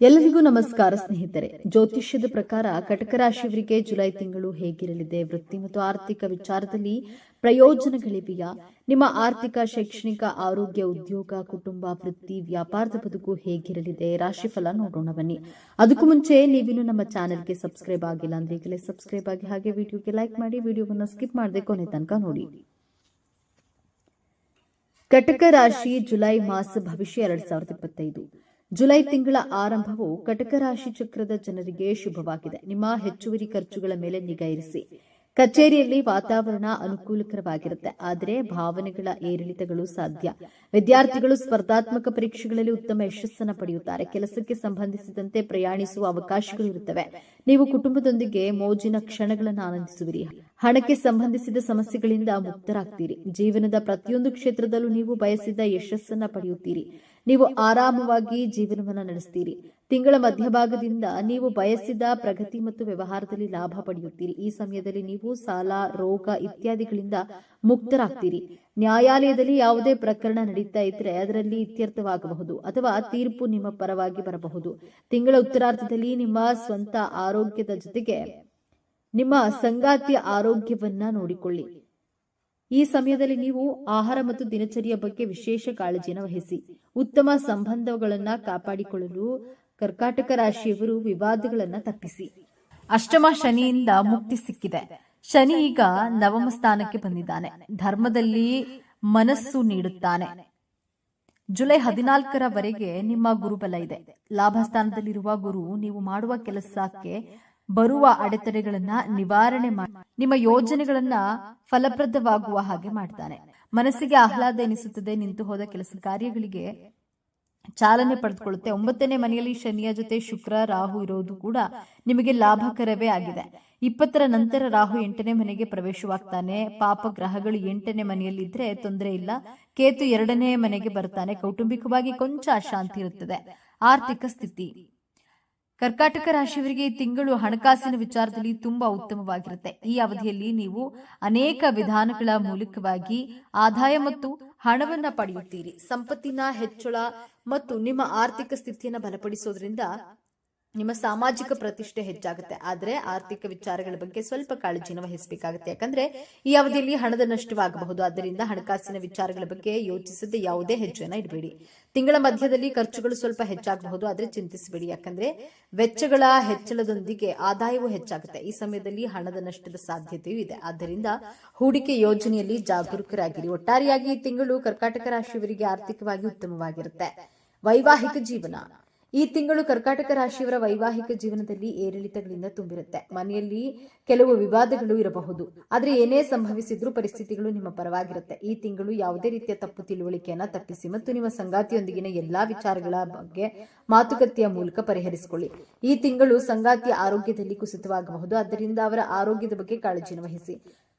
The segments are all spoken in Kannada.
ಎಲ್ಲರಿಗೂ ನಮಸ್ಕಾರ ಸ್ನೇಹಿತರೆ. ಜ್ಯೋತಿಷ್ಯದ ಪ್ರಕಾರ ಕಟಕ ರಾಶಿಯವರಿಗೆ ಜುಲೈ ತಿಂಗಳು ಹೇಗಿರಲಿದೆ? ವೃತ್ತಿ ಮತ್ತು ಆರ್ಥಿಕ ವಿಚಾರದಲ್ಲಿ ಪ್ರಯೋಜನಗಳಿವೆಯಾ? ನಿಮ್ಮ ಆರ್ಥಿಕ, ಶೈಕ್ಷಣಿಕ, ಆರೋಗ್ಯ, ಉದ್ಯೋಗ, ಕುಟುಂಬ, ವೃತ್ತಿ, ವ್ಯಾಪಾರದ ಬದುಕು ಹೇಗಿರಲಿದೆ? ರಾಶಿಫಲ ನೋಡೋಣ ಬನ್ನಿ. ಅದಕ್ಕೂ ಮುಂಚೆ ನೀವಿನ್ನು ನಮ್ಮ ಚಾನೆಲ್ಗೆ ಸಬ್ಸ್ಕ್ರೈಬ್ ಆಗಿಲ್ಲ ಅಂದ್ರೆ ಈಗಲೇ ಸಬ್ಸ್ಕ್ರೈಬ್ ಆಗಿ, ಹಾಗೆ ವಿಡಿಯೋಗೆ ಲೈಕ್ ಮಾಡಿ, ವಿಡಿಯೋವನ್ನು ಸ್ಕಿಪ್ ಮಾಡದೆ ಕೊನೆ ತನಕ ನೋಡಿ. ಕಟಕ ರಾಶಿ ಜುಲೈ ಮಾಸ ಭವಿಷ್ಯ 2025. ಜುಲೈ ತಿಂಗಳ ಆರಂಭವು ಕಟಕ ರಾಶಿ ಚಕ್ರದ ಜನರಿಗೆ ಶುಭವಾಗಿದೆ. ನಿಮ್ಮ ಹೆಚ್ಚುವರಿ ಖರ್ಚುಗಳ ಮೇಲೆ ನಿಗಾ ಇರಿಸಿ. ಕಚೇರಿಯಲ್ಲಿ ವಾತಾವರಣ ಅನುಕೂಲಕರವಾಗಿರುತ್ತೆ, ಆದರೆ ಭಾವನೆಗಳ ಏರಿಳಿತಗಳು ಸಾಧ್ಯ. ವಿದ್ಯಾರ್ಥಿಗಳು ಸ್ಪರ್ಧಾತ್ಮಕ ಪರೀಕ್ಷೆಗಳಲ್ಲಿ ಉತ್ತಮ ಯಶಸ್ಸನ್ನು ಪಡೆಯುತ್ತಾರೆ. ಕೆಲಸಕ್ಕೆ ಸಂಬಂಧಿಸಿದಂತೆ ಪ್ರಯಾಣಿಸುವ ಅವಕಾಶಗಳು ಇರುತ್ತವೆ. ನೀವು ಕುಟುಂಬದೊಂದಿಗೆ ಮೋಜಿನ ಕ್ಷಣಗಳನ್ನು ಆನಂದಿಸುವಿರಿ. ಹಣಕ್ಕೆ ಸಂಬಂಧಿಸಿದ ಸಮಸ್ಯೆಗಳಿಂದ ಮುಕ್ತರಾಗ್ತೀರಿ. ಜೀವನದ ಪ್ರತಿಯೊಂದು ಕ್ಷೇತ್ರದಲ್ಲೂ ನೀವು ಬಯಸಿದ ಯಶಸ್ಸನ್ನು ಪಡೆಯುತ್ತೀರಿ. ನೀವು ಆರಾಮವಾಗಿ ಜೀವನವನ್ನು ನಡೆಸುತ್ತೀರಿ. ತಿಂಗಳ ಮಧ್ಯಭಾಗದಿಂದ ನೀವು ಬಯಸಿದ ಪ್ರಗತಿ ಮತ್ತು ವ್ಯವಹಾರದಲ್ಲಿ ಲಾಭ ಪಡೆಯುತ್ತೀರಿ. ಈ ಸಮಯದಲ್ಲಿ ನೀವು ಸಾಲ, ರೋಗ ಇತ್ಯಾದಿಗಳಿಂದ ಮುಕ್ತರಾಗ್ತೀರಿ. ನ್ಯಾಯಾಲಯದಲ್ಲಿ ಯಾವುದೇ ಪ್ರಕರಣ ನಡೀತಾ ಇದ್ರೆ ಅದರಲ್ಲಿ ಇತ್ಯರ್ಥವಾಗಬಹುದು ಅಥವಾ ತೀರ್ಪು ನಿಮ್ಮ ಪರವಾಗಿ ಬರಬಹುದು. ತಿಂಗಳ ಉತ್ತರಾರ್ಧದಲ್ಲಿ ನಿಮ್ಮ ಸ್ವಂತ ಆರೋಗ್ಯದ ಜೊತೆಗೆ ನಿಮ್ಮ ಸಂಗಾತಿಯ ಆರೋಗ್ಯವನ್ನ ನೋಡಿಕೊಳ್ಳಿ. ಈ ಸಮಯದಲ್ಲಿ ನೀವು ಆಹಾರ ಮತ್ತು ದಿನಚರಿಯ ಬಗ್ಗೆ ವಿಶೇಷ ಕಾಳಜಿಯನ್ನು ವಹಿಸಿ. ಉತ್ತಮ ಸಂಬಂಧಗಳನ್ನು ಕಾಪಾಡಿಕೊಳ್ಳಲು ಕರ್ಕಾಟಕ ರಾಶಿಯವರು ವಿವಾದಗಳನ್ನು ತಪ್ಪಿಸಿ. ಅಷ್ಟಮ ಶನಿಯಿಂದ ಮುಕ್ತಿ ಸಿಕ್ಕಿದೆ. ಶನಿ ಈಗ ನವಮ ಸ್ಥಾನಕ್ಕೆ ಬಂದಿದ್ದಾನೆ. ಧರ್ಮದಲ್ಲಿ ಮನಸ್ಸು ನೀಡುತ್ತಾನೆ. ಜುಲೈ 14ರವರೆಗೆ ನಿಮ್ಮ ಗುರುಬಲ ಇದೆ. ಲಾಭ ಸ್ಥಾನದಲ್ಲಿರುವ ಗುರು ನೀವು ಮಾಡುವ ಕೆಲಸಕ್ಕೆ ಬರುವ ಅಡೆತಡೆಗಳನ್ನ ನಿವಾರಣೆ ಮಾಡಿ ನಿಮ್ಮ ಯೋಜನೆಗಳನ್ನ ಫಲಪ್ರದವಾಗುವ ಹಾಗೆ ಮಾಡ್ತಾನೆ. ಮನಸ್ಸಿಗೆ ಆಹ್ಲಾದ ಎನಿಸುತ್ತದೆ. ನಿಂತು ಹೋದ ಕೆಲಸ ಕಾರ್ಯಗಳಿಗೆ ಚಾಲನೆ ಪಡೆದುಕೊಳ್ಳುತ್ತೆ. 9ನೇ ಮನೆಯಲ್ಲಿ ಶನಿಯ ಜೊತೆ ಶುಕ್ರ, ರಾಹು ಇರೋದು ಕೂಡ ನಿಮಗೆ ಲಾಭಕರವೇ ಆಗಿದೆ. 20ರ ನಂತರ ರಾಹು 8ನೇ ಮನೆಗೆ ಪ್ರವೇಶವಾಗ್ತಾನೆ. ಪಾಪ ಗ್ರಹಗಳು 8ನೇ ಮನೆಯಲ್ಲಿದ್ರೆ ತೊಂದರೆ ಇಲ್ಲ. ಕೇತು 2ನೇ ಮನೆಗೆ ಬರ್ತಾನೆ. ಕೌಟುಂಬಿಕವಾಗಿ ಕೊಂಚ ಅಶಾಂತಿ ಇರುತ್ತದೆ. ಆರ್ಥಿಕ ಸ್ಥಿತಿ ಕರ್ಕಾಟಕ ರಾಶಿಯವರಿಗೆ ಈ ತಿಂಗಳು ಹಣಕಾಸಿನ ವಿಚಾರದಲ್ಲಿ ತುಂಬಾ ಉತ್ತಮವಾಗಿರುತ್ತೆ. ಈ ಅವಧಿಯಲ್ಲಿ ನೀವು ಅನೇಕ ವಿಧಾನಗಳ ಮೂಲಕವಾಗಿ ಆದಾಯ ಮತ್ತು ಹಣವನ್ನ ಪಡೆಯುತ್ತೀರಿ. ಸಂಪತ್ತಿನ ಹೆಚ್ಚಳ ಮತ್ತು ನಿಮ್ಮ ಆರ್ಥಿಕ ಸ್ಥಿತಿಯನ್ನು ಬಲಪಡಿಸೋದ್ರಿಂದ ನಿಮ್ಮ ಸಾಮಾಜಿಕ ಪ್ರತಿಷ್ಠೆ ಹೆಚ್ಚಾಗುತ್ತೆ. ಆದರೆ ಆರ್ಥಿಕ ವಿಚಾರಗಳ ಬಗ್ಗೆ ಸ್ವಲ್ಪ ಕಾಳಜಿನ ವಹಿಸಬೇಕಾಗುತ್ತೆ. ಯಾಕಂದ್ರೆ ಈ ಅವಧಿಯಲ್ಲಿ ಹಣದ ನಷ್ಟವಾಗಬಹುದು. ಆದ್ದರಿಂದ ಹಣಕಾಸಿನ ವಿಚಾರಗಳ ಬಗ್ಗೆ ಯೋಚಿಸದೆ ಯಾವುದೇ ಹೆಜ್ಜೆನ ಇಡಬೇಡಿ. ತಿಂಗಳ ಮಧ್ಯದಲ್ಲಿ ಖರ್ಚುಗಳು ಸ್ವಲ್ಪ ಹೆಚ್ಚಾಗಬಹುದು, ಆದ್ರೆ ಚಿಂತಿಸಬೇಡಿ. ಯಾಕಂದ್ರೆ ವೆಚ್ಚಗಳ ಹೆಚ್ಚಳದೊಂದಿಗೆ ಆದಾಯವೂ ಹೆಚ್ಚಾಗುತ್ತೆ. ಈ ಸಮಯದಲ್ಲಿ ಹಣದ ನಷ್ಟದ ಸಾಧ್ಯತೆಯೂ ಇದೆ. ಆದ್ದರಿಂದ ಹೂಡಿಕೆ ಯೋಜನೆಯಲ್ಲಿ ಜಾಗರೂಕರಾಗಿರಿ. ಒಟ್ಟಾರೆಯಾಗಿ ಈ ತಿಂಗಳು ಕರ್ಕಾಟಕ ರಾಶಿಯವರಿಗೆ ಆರ್ಥಿಕವಾಗಿ ಉತ್ತಮವಾಗಿರುತ್ತೆ. ವೈವಾಹಿಕ ಜೀವನ ಈ ತಿಂಗಳು ಕರ್ಕಾಟಕ ರಾಶಿಯವರ ವೈವಾಹಿಕ ಜೀವನದಲ್ಲಿ ಏರಿಳಿತಗಳಿಂದ ತುಂಬಿರುತ್ತೆ. ಮನೆಯಲ್ಲಿ ಕೆಲವು ವಿವಾದಗಳು ಇರಬಹುದು, ಆದ್ರೆ ಏನೇ ಸಂಭವಿಸಿದ್ರೂ ಪರಿಸ್ಥಿತಿಗಳು ನಿಮ್ಮ ಪರವಾಗಿರುತ್ತೆ. ಈ ತಿಂಗಳು ಯಾವುದೇ ರೀತಿಯ ತಪ್ಪು ತಿಳುವಳಿಕೆಯನ್ನ ತಪ್ಪಿಸಿ ಮತ್ತು ನಿಮ್ಮ ಸಂಗಾತಿಯೊಂದಿಗಿನ ಎಲ್ಲಾ ವಿಚಾರಗಳ ಬಗ್ಗೆ ಮಾತುಕತೆಯ ಮೂಲಕ ಪರಿಹರಿಸಿಕೊಳ್ಳಿ. ಈ ತಿಂಗಳು ಸಂಗಾತಿಯ ಆರೋಗ್ಯದಲ್ಲಿ ಕುಸಿತವಾಗಬಹುದು, ಆದ್ದರಿಂದ ಅವರ ಆರೋಗ್ಯದ ಬಗ್ಗೆ ಕಾಳಜಿಯನ್ನು ವಹಿಸಿ.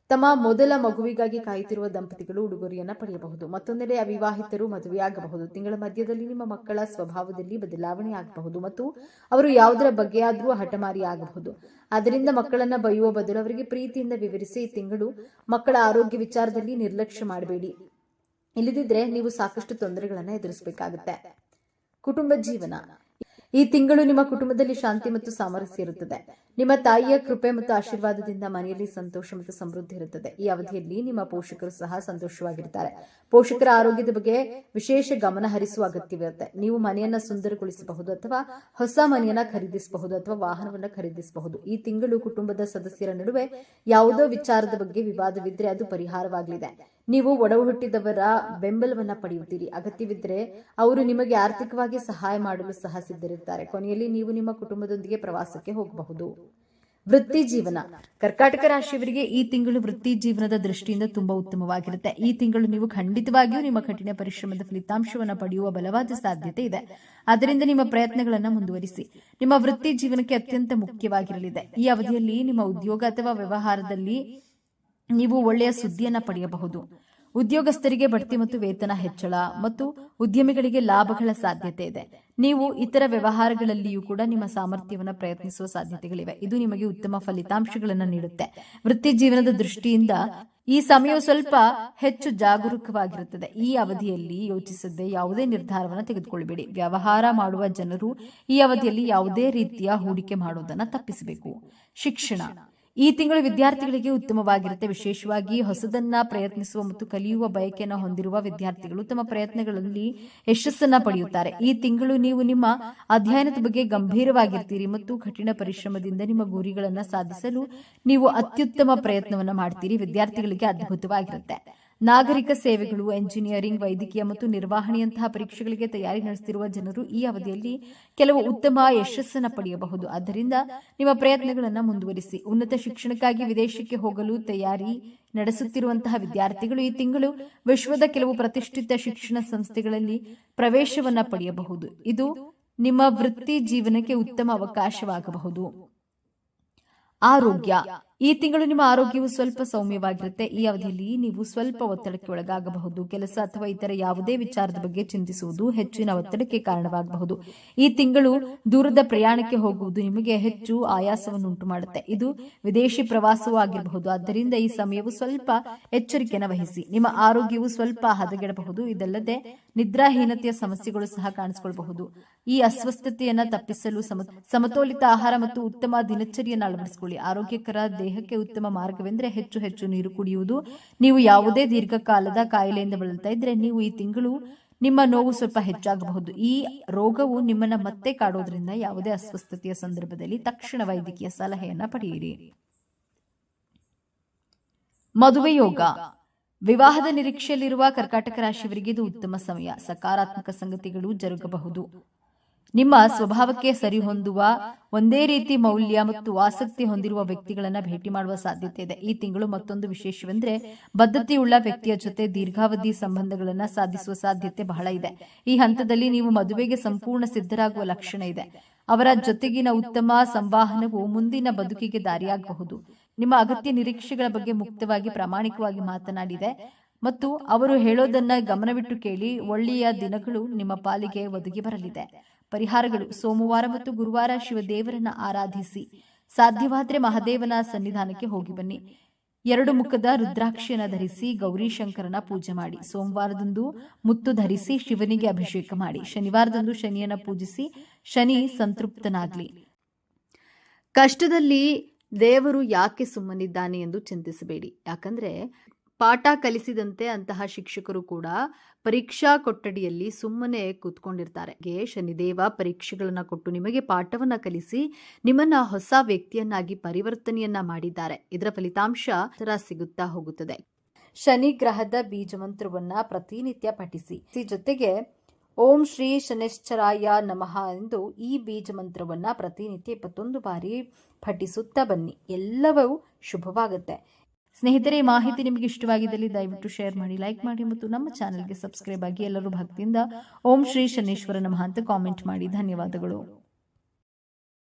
ತಮ್ಮ ಮೊದಲ ಮಗುವಿಗಾಗಿ ಕಾಯುತ್ತಿರುವ ದಂಪತಿಗಳು ಉಡುಗೊರೆಯನ್ನ ಪಡೆಯಬಹುದು. ಮತ್ತೊಂದೆಡೆ ಅವಿವಾಹಿತರು ಮದುವೆಯಾಗಬಹುದು. ತಿಂಗಳ ಮಧ್ಯದಲ್ಲಿ ನಿಮ್ಮ ಮಕ್ಕಳ ಸ್ವಭಾವದಲ್ಲಿ ಬದಲಾವಣೆ ಆಗಬಹುದು ಮತ್ತು ಅವರು ಯಾವುದರ ಬಗ್ಗೆಯಾದರೂ ಹಠಮಾರಿ ಆಗಬಹುದು. ಆದ್ದರಿಂದ ಮಕ್ಕಳನ್ನ ಬೈಯುವ ಬದಲು ಅವರಿಗೆ ಪ್ರೀತಿಯಿಂದ ವಿವರಿಸಿ. ಈ ತಿಂಗಳು ಮಕ್ಕಳ ಆರೋಗ್ಯ ವಿಚಾರದಲ್ಲಿ ನಿರ್ಲಕ್ಷ್ಯ ಮಾಡಬೇಡಿ. ಇಲ್ಲದಿದ್ರೆ ನೀವು ಸಾಕಷ್ಟು ತೊಂದರೆಗಳನ್ನ ಎದುರಿಸಬೇಕಾಗುತ್ತೆ. ಕುಟುಂಬ ಜೀವನ ಈ ತಿಂಗಳು ನಿಮ್ಮ ಕುಟುಂಬದಲ್ಲಿ ಶಾಂತಿ ಮತ್ತು ಸಾಮರಸ್ಯ ಇರುತ್ತದೆ. ನಿಮ್ಮ ತಾಯಿಯ ಕೃಪೆ ಮತ್ತು ಆಶೀರ್ವಾದದಿಂದ ಮನೆಯಲ್ಲಿ ಸಂತೋಷ ಮತ್ತು ಸಮೃದ್ಧಿ ಇರುತ್ತದೆ. ಈ ಅವಧಿಯಲ್ಲಿ ನಿಮ್ಮ ಪೋಷಕರು ಸಹ ಸಂತೋಷವಾಗಿರ್ತಾರೆ. ಪೋಷಕರ ಆರೋಗ್ಯದ ಬಗ್ಗೆ ವಿಶೇಷ ಗಮನ ಹರಿಸುವ ಅಗತ್ಯವಿರುತ್ತೆ. ನೀವು ಮನೆಯನ್ನ ಸುಂದರಗೊಳಿಸಬಹುದು ಅಥವಾ ಹೊಸ ಮನೆಯನ್ನ ಖರೀದಿಸಬಹುದು ಅಥವಾ ವಾಹನವನ್ನ ಖರೀದಿಸಬಹುದು. ಈ ತಿಂಗಳು ಕುಟುಂಬದ ಸದಸ್ಯರ ನಡುವೆ ಯಾವುದೋ ವಿಚಾರದ ಬಗ್ಗೆ ವಿವಾದವಿದ್ರೆ ಅದು ಪರಿಹಾರವಾಗಲಿದೆ. ನೀವು ಒಡಹುಟ್ಟಿದವರ ಬೆಂಬಲವನ್ನ ಪಡೆಯುತ್ತೀರಿ. ಅಗತ್ಯವಿದ್ರೆ ಅವರು ನಿಮಗೆ ಆರ್ಥಿಕವಾಗಿ ಸಹಾಯ ಮಾಡಲು ಸಹ ಸಿದ್ಧರಿರ್ತಾರೆ. ಕೊನೆಯಲ್ಲಿ ನೀವು ನಿಮ್ಮ ಕುಟುಂಬದೊಂದಿಗೆ ಪ್ರವಾಸಕ್ಕೆ ಹೋಗಬಹುದು. ವೃತ್ತಿ ಜೀವನ ಕರ್ಕಾಟಕ ರಾಶಿಯವರಿಗೆ ಈ ತಿಂಗಳು ವೃತ್ತಿ ಜೀವನದ ದೃಷ್ಟಿಯಿಂದ ತುಂಬಾ ಉತ್ತಮವಾಗಿರುತ್ತೆ. ಈ ತಿಂಗಳು ನೀವು ಖಂಡಿತವಾಗಿಯೂ ನಿಮ್ಮ ಕಠಿಣ ಪರಿಶ್ರಮದ ಫಲಿತಾಂಶವನ್ನು ಪಡೆಯುವ ಬಲವಾದ ಸಾಧ್ಯತೆ ಇದೆ. ಆದ್ದರಿಂದ ನಿಮ್ಮ ಪ್ರಯತ್ನಗಳನ್ನು ಮುಂದುವರಿಸಿ. ನಿಮ್ಮ ವೃತ್ತಿ ಜೀವನಕ್ಕೆ ಅತ್ಯಂತ ಮುಖ್ಯವಾಗಿರಲಿದೆ. ಈ ಅವಧಿಯಲ್ಲಿ ನಿಮ್ಮ ಉದ್ಯೋಗ ಅಥವಾ ವ್ಯವಹಾರದಲ್ಲಿ ನೀವು ಒಳ್ಳೆಯ ಸುದ್ದಿಯನ್ನ ಪಡೆಯಬಹುದು. ಉದ್ಯೋಗಸ್ಥರಿಗೆ ಬಡ್ತಿ ಮತ್ತು ವೇತನ ಹೆಚ್ಚಳ ಮತ್ತು ಉದ್ಯಮಿಗಳಿಗೆ ಲಾಭಗಳ ಸಾಧ್ಯತೆ ಇದೆ. ನೀವು ಇತರ ವ್ಯವಹಾರಗಳಲ್ಲಿಯೂ ಕೂಡ ನಿಮ್ಮ ಸಾಮರ್ಥ್ಯವನ್ನು ಪ್ರಯತ್ನಿಸುವ ಸಾಧ್ಯತೆಗಳಿವೆ. ಇದು ನಿಮಗೆ ಉತ್ತಮ ಫಲಿತಾಂಶಗಳನ್ನು ನೀಡುತ್ತೆ. ವೃತ್ತಿ ಜೀವನದ ದೃಷ್ಟಿಯಿಂದ ಈ ಸಮಯವು ಸ್ವಲ್ಪ ಹೆಚ್ಚು ಜಾಗರೂಕವಾಗಿರುತ್ತದೆ. ಈ ಅವಧಿಯಲ್ಲಿ ಯೋಚಿಸದೆ ಯಾವುದೇ ನಿರ್ಧಾರವನ್ನು ತೆಗೆದುಕೊಳ್ಳಬೇಡಿ. ವ್ಯವಹಾರ ಮಾಡುವ ಜನರು ಈ ಅವಧಿಯಲ್ಲಿ ಯಾವುದೇ ರೀತಿಯ ಹೂಡಿಕೆ ಮಾಡುವುದನ್ನು ತಪ್ಪಿಸಬೇಕು. ಶಿಕ್ಷಣ ಈ ತಿಂಗಳು ವಿದ್ಯಾರ್ಥಿಗಳಿಗೆ ಉತ್ತಮವಾಗಿರುತ್ತೆ. ವಿಶೇಷವಾಗಿ ಹೊಸದನ್ನ ಪ್ರಯತ್ನಿಸುವ ಮತ್ತು ಕಲಿಯುವ ಬಯಕೆಯನ್ನು ಹೊಂದಿರುವ ವಿದ್ಯಾರ್ಥಿಗಳು ತಮ್ಮ ಪ್ರಯತ್ನಗಳಲ್ಲಿ ಯಶಸ್ಸನ್ನ ಪಡೆಯುತ್ತಾರೆ. ಈ ತಿಂಗಳು ನೀವು ನಿಮ್ಮ ಅಧ್ಯಯನದ ಬಗ್ಗೆ ಗಂಭೀರವಾಗಿರ್ತೀರಿ ಮತ್ತು ಕಠಿಣ ಪರಿಶ್ರಮದಿಂದ ನಿಮ್ಮ ಗುರಿಗಳನ್ನು ಸಾಧಿಸಲು ನೀವು ಅತ್ಯುತ್ತಮ ಪ್ರಯತ್ನವನ್ನು ಮಾಡ್ತೀರಿ. ವಿದ್ಯಾರ್ಥಿಗಳಿಗೆ ಅದ್ಭುತವಾಗಿರುತ್ತೆ. ನಾಗರಿಕ ಸೇವೆಗಳು, ಎಂಜಿನಿಯರಿಂಗ್, ವೈದ್ಯಕೀಯ ಮತ್ತು ನಿರ್ವಹಣೆಯಂತಹ ಪರೀಕ್ಷೆಗಳಿಗೆ ತಯಾರಿ ನಡೆಸುತ್ತಿರುವ ಜನರು ಈ ಅವಧಿಯಲ್ಲಿ ಕೆಲವು ಉತ್ತಮ ಯಶಸ್ಸನ್ನು ಪಡೆಯಬಹುದು. ಆದ್ದರಿಂದ ನಿಮ್ಮ ಪ್ರಯತ್ನಗಳನ್ನು ಮುಂದುವರಿಸಿ. ಉನ್ನತ ಶಿಕ್ಷಣಕ್ಕಾಗಿ ವಿದೇಶಕ್ಕೆ ಹೋಗಲು ತಯಾರಿ ನಡೆಸುತ್ತಿರುವಂತಹ ವಿದ್ಯಾರ್ಥಿಗಳು ಈ ತಿಂಗಳು ವಿಶ್ವದ ಕೆಲವು ಪ್ರತಿಷ್ಠಿತ ಶಿಕ್ಷಣ ಸಂಸ್ಥೆಗಳಲ್ಲಿ ಪ್ರವೇಶವನ್ನ ಪಡೆಯಬಹುದು. ಇದು ನಿಮ್ಮ ವೃತ್ತಿ ಜೀವನಕ್ಕೆ ಉತ್ತಮ ಅವಕಾಶವಾಗಬಹುದು. ಆರೋಗ್ಯ ಈ ತಿಂಗಳು ನಿಮ್ಮ ಆರೋಗ್ಯವು ಸ್ವಲ್ಪ ಸೌಮ್ಯವಾಗಿರುತ್ತೆ. ಈ ಅವಧಿಯಲ್ಲಿ ನೀವು ಸ್ವಲ್ಪ ಒತ್ತಡಕ್ಕೆ ಒಳಗಾಗಬಹುದು. ಕೆಲಸ ಅಥವಾ ಇತರ ಯಾವುದೇ ವಿಚಾರದ ಬಗ್ಗೆ ಚಿಂತಿಸುವುದು ಹೆಚ್ಚಿನ ಒತ್ತಡಕ್ಕೆ ಕಾರಣವಾಗಬಹುದು. ಈ ತಿಂಗಳು ದೂರದ ಪ್ರಯಾಣಕ್ಕೆ ಹೋಗುವುದು ನಿಮಗೆ ಹೆಚ್ಚು ಆಯಾಸವನ್ನು ಉಂಟು ಮಾಡುತ್ತೆ. ಇದು ವಿದೇಶಿ ಪ್ರವಾಸವೂ ಆಗಿರಬಹುದು. ಆದ್ದರಿಂದ ಈ ಸಮಯವು ಸ್ವಲ್ಪ ಎಚ್ಚರಿಕೆಯನ್ನು ವಹಿಸಿ. ನಿಮ್ಮ ಆರೋಗ್ಯವು ಸ್ವಲ್ಪ ಹದಗೆಡಬಹುದು. ಇದಲ್ಲದೆ ನಿದ್ರಾಹೀನತೆಯ ಸಮಸ್ಯೆಗಳು ಸಹ ಕಾಣಿಸಿಕೊಳ್ಳಬಹುದು. ಈ ಅಸ್ವಸ್ಥತೆಯನ್ನು ತಪ್ಪಿಸಲು ಸಮತೋಲಿತ ಆಹಾರ ಮತ್ತು ಉತ್ತಮ ದಿನಚರಿಯನ್ನು ಅಳವಡಿಸಿಕೊಳ್ಳಿ. ಆರೋಗ್ಯಕರ ದೇಹಕ್ಕೆ ಉತ್ತಮ ಮಾರ್ಗವೆಂದರೆ ಹೆಚ್ಚು ಹೆಚ್ಚು ನೀರು ಕುಡಿಯುವುದು. ನೀವು ಯಾವುದೇ ದೀರ್ಘಕಾಲದ ಕಾಯಿಲೆಯಿಂದ ಬಳಲ್ತಾ ಇದ್ರೆ ನೀವು ಈ ತಿಂಗಳು ನಿಮ್ಮ ನೋವು ಸ್ವಲ್ಪ ಹೆಚ್ಚಾಗಬಹುದು. ಈ ರೋಗವು ನಿಮ್ಮನ್ನ ಮತ್ತೆ ಕಾಡೋದ್ರಿಂದ ಯಾವುದೇ ಅಸ್ವಸ್ಥತೆಯ ಸಂದರ್ಭದಲ್ಲಿ ತಕ್ಷಣ ವೈದ್ಯಕೀಯ ಸಲಹೆಯನ್ನ ಪಡೆಯಿರಿ. ಮದುವೆ ಯೋಗ ವಿವಾಹದ ನಿರೀಕ್ಷೆಯಲ್ಲಿರುವ ಕರ್ಕಾಟಕ ರಾಶಿಯವರಿಗೆ ಇದು ಉತ್ತಮ ಸಮಯ. ಸಕಾರಾತ್ಮಕ ಸಂಗತಿಗಳು ಜರುಗಬಹುದು. ನಿಮ್ಮ ಸ್ವಭಾವಕ್ಕೆ ಸರಿಹೊಂದುವ ಒಂದೇ ರೀತಿ ಮೌಲ್ಯ ಮತ್ತು ಆಸಕ್ತಿ ಹೊಂದಿರುವ ವ್ಯಕ್ತಿಗಳನ್ನು ಭೇಟಿ ಮಾಡುವ ಸಾಧ್ಯತೆ ಇದೆ. ಈ ತಿಂಗಳು ಮತ್ತೊಂದು ವಿಶೇಷವೆಂದರೆ ಬದ್ಧತೆಯುಳ್ಳ ವ್ಯಕ್ತಿಯ ಜೊತೆ ದೀರ್ಘಾವಧಿ ಸಂಬಂಧಗಳನ್ನು ಸಾಧಿಸುವ ಸಾಧ್ಯತೆ ಬಹಳ ಇದೆ. ಈ ಹಂತದಲ್ಲಿ ನೀವು ಮದುವೆಗೆ ಸಂಪೂರ್ಣ ಸಿದ್ಧರಾಗುವ ಲಕ್ಷಣ ಇದೆ. ಅವರ ಜೊತೆಗಿನ ಉತ್ತಮ ಸಂವಹನವು ಮುಂದಿನ ಬದುಕಿಗೆ ದಾರಿಯಾಗಬಹುದು. ನಿಮ್ಮ ಅಗತ್ಯ ನಿರೀಕ್ಷೆಗಳ ಬಗ್ಗೆ ಮುಕ್ತವಾಗಿ ಪ್ರಾಮಾಣಿಕವಾಗಿ ಮಾತನಾಡಿದೆ ಮತ್ತು ಅವರು ಹೇಳೋದನ್ನ ಗಮನವಿಟ್ಟು ಕೇಳಿ. ಒಳ್ಳೆಯ ದಿನಗಳು ನಿಮ್ಮ ಪಾಲಿಗೆ ಒದಗಿ ಬರಲಿದೆ. ಪರಿಹಾರಗಳು: ಸೋಮವಾರ ಮತ್ತು ಗುರುವಾರ ಶಿವದೇವರನ್ನ ಆರಾಧಿಸಿ. ಸಾಧ್ಯವಾದರೆ ಮಹಾದೇವನ ಸನ್ನಿಧಾನಕ್ಕೆ ಹೋಗಿ ಬನ್ನಿ. 2 ಮುಖದ ರುದ್ರಾಕ್ಷಿಯನ್ನು ಧರಿಸಿ ಗೌರೀಶಂಕರನ ಪೂಜೆ ಮಾಡಿ. ಸೋಮವಾರದಂದು ಮುತ್ತು ಧರಿಸಿ ಶಿವನಿಗೆ ಅಭಿಷೇಕ ಮಾಡಿ. ಶನಿವಾರದಂದು ಶನಿಯನ್ನ ಪೂಜಿಸಿ ಶನಿ ಸಂತೃಪ್ತನಾಗ್ಲಿ. ಕಷ್ಟದಲ್ಲಿ ದೇವರು ಯಾಕೆ ಸುಮ್ಮನಿದ್ದಾನೆ ಎಂದು ಚಿಂತಿಸಬೇಡಿ. ಯಾಕಂದ್ರೆ ಪಾಠ ಕಲಿಸಿದಂತೆ ಅಂತಹ ಶಿಕ್ಷಕರು ಕೂಡ ಪರೀಕ್ಷಾ ಕೊಠಡಿಯಲ್ಲಿ ಸುಮ್ಮನೆ ಕೂತ್ಕೊಂಡಿರ್ತಾರೆ. ಶನಿದೇವ ಪರೀಕ್ಷೆಗಳನ್ನ ಕೊಟ್ಟು ನಿಮಗೆ ಪಾಠವನ್ನ ಕಲಿಸಿ ನಿಮ್ಮನ್ನ ಹೊಸ ವ್ಯಕ್ತಿಯನ್ನಾಗಿ ಪರಿವರ್ತನೆಯನ್ನ ಮಾಡಿದ್ದಾರೆ. ಇದರ ಫಲಿತಾಂಶ ಸಿಗುತ್ತಾ ಹೋಗುತ್ತದೆ. ಶನಿ ಗ್ರಹದ ಬೀಜ ಮಂತ್ರವನ್ನ ಪ್ರತಿನಿತ್ಯ ಪಠಿಸಿ. ಜೊತೆಗೆ ಓಂ ಶ್ರೀ ಶನೈಶ್ಚರಾಯ ನಮಃ ಎಂದು ಈ ಬೀಜ ಮಂತ್ರವನ್ನ ಪ್ರತಿನಿತ್ಯ 21 ಬಾರಿ ಪಠಿಸುತ್ತಾ ಬನ್ನಿ. ಎಲ್ಲವೂ ಶುಭವಾಗುತ್ತೆ. ಸ್ನೇಹಿತರೆ, ಈ ಮಾಹಿತಿ ನಿಮಗೆ ಇಷ್ಟವಾಗಿದ್ದಲ್ಲಿ ದಯವಿಟ್ಟು ಶೇರ್ ಮಾಡಿ, ಲೈಕ್ ಮಾಡಿ ಮತ್ತು ನಮ್ಮ ಚಾನೆಲ್ಗೆ ಸಬ್ಸ್ಕ್ರೈಬ್ ಆಗಿ. ಎಲ್ಲರೂ ಭಕ್ತಿಯಿಂದ ಓಂ ಶ್ರೀ ಶನೇಶ್ವರ ನಮಃ ಅಂತ ಕಾಮೆಂಟ್ ಮಾಡಿ. ಧನ್ಯವಾದಗಳು.